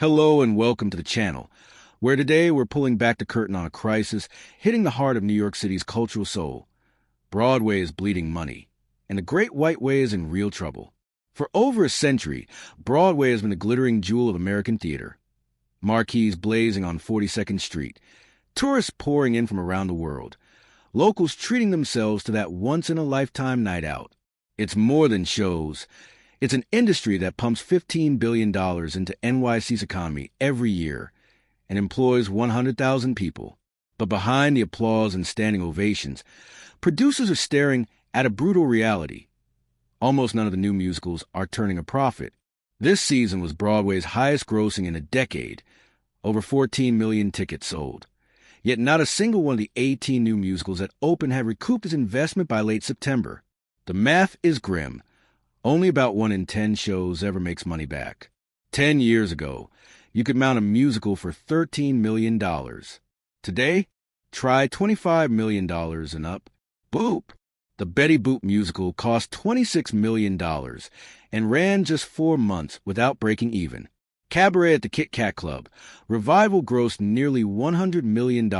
Hello and welcome to the channel, where today we're pulling back the curtain on a crisis hitting the heart of New York City's cultural soul. Broadway is bleeding money, and the Great White Way is in real trouble. For over a century, Broadway has been the glittering jewel of American theater. Marquees blazing on 42nd Street, tourists pouring in from around the world, locals treating themselves to that once-in-a-lifetime night out. It's more than shows. It's an industry that pumps $15 billion into NYC's economy every year and employs 100,000 people. But behind the applause and standing ovations, producers are staring at a brutal reality. Almost none of the new musicals are turning a profit. This season was Broadway's highest grossing in a decade, over 14 million tickets sold. Yet not a single one of the 18 new musicals that opened had recouped its investment by late September. The math is grim. Only about 1 in 10 shows ever makes money back. 10 years ago, you could mount a musical for $13 million. Today, try $25 million and up. Boop! The Betty Boop musical cost $26 million and ran just 4 months without breaking even. Cabaret at the Kit Kat Club, Revival grossed nearly $100 million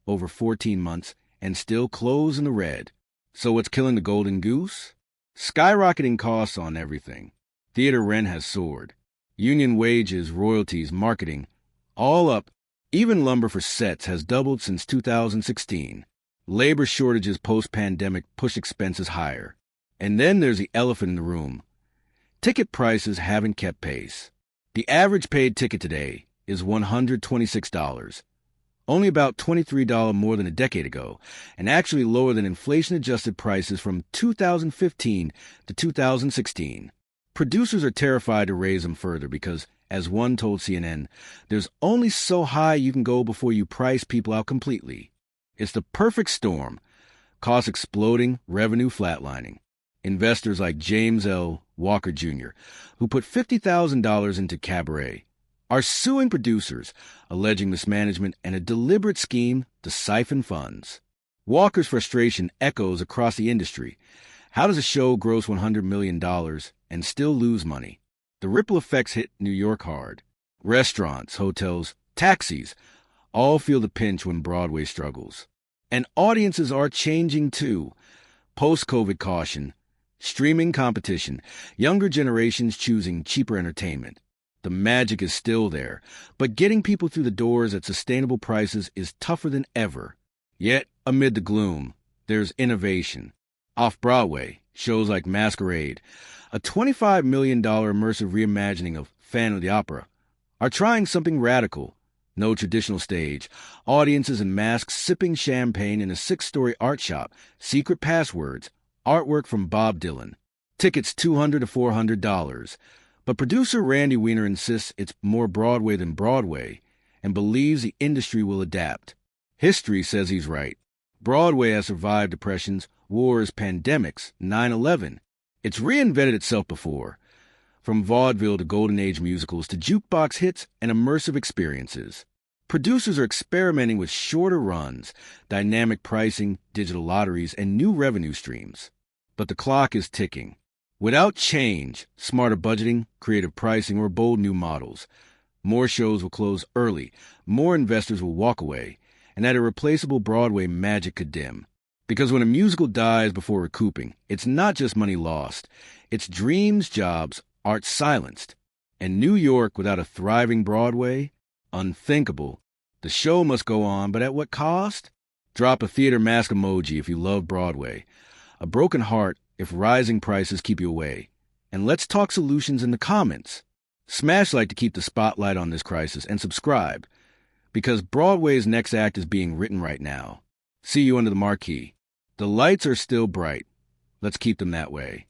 over 14 months and still closed in the red. So what's killing the golden goose? Skyrocketing costs on everything. Theater rent has soared. Union wages, royalties, marketing, all up. Even lumber for sets has doubled since 2016. Labor shortages post-pandemic push expenses higher. And then there's the elephant in the room. Ticket prices haven't kept pace. The average paid ticket today is $126. Only about $23 more than a decade ago, and actually lower than inflation-adjusted prices from 2015 to 2016. Producers are terrified to raise them further because, as one told CNN, there's only so high you can go before you price people out completely. It's the perfect storm. Costs exploding, revenue flatlining. Investors like James L. Walker Jr., who put $50,000 into Cabaret, are suing producers, alleging mismanagement and a deliberate scheme to siphon funds. Walker's frustration echoes across the industry. How does a show gross $100 million and still lose money? The ripple effects hit New York hard. Restaurants, hotels, taxis all feel the pinch when Broadway struggles. And audiences are changing too. Post-COVID caution, streaming competition, younger generations choosing cheaper entertainment. The magic is still there, but getting people through the doors at sustainable prices is tougher than ever. Yet, amid the gloom, there's innovation. Off-Broadway, shows like Masquerade, a $25 million immersive reimagining of Phantom of the Opera, are trying something radical. No traditional stage, audiences in masks sipping champagne in a 6-story art shop, secret passwords, artwork from Bob Dylan. Tickets $200 to $400. But producer Randy Weiner insists it's more Broadway than Broadway and believes the industry will adapt. History says he's right. Broadway has survived depressions, wars, pandemics, 9/11. It's reinvented itself before, from vaudeville to golden age musicals to jukebox hits and immersive experiences. Producers are experimenting with shorter runs, dynamic pricing, digital lotteries, and new revenue streams. But the clock is ticking. Without change, smarter budgeting, creative pricing, or bold new models, more shows will close early, more investors will walk away, and that irreplaceable Broadway magic could dim. Because when a musical dies before recouping, it's not just money lost. It's dreams, jobs, art silenced. And New York without a thriving Broadway? Unthinkable. The show must go on, but at what cost? Drop a theater mask emoji if you love Broadway. A broken heart if rising prices keep you away. And let's talk solutions in the comments. Smash like to keep the spotlight on this crisis and subscribe, because Broadway's next act is being written right now. See you under the marquee. The lights are still bright. Let's keep them that way.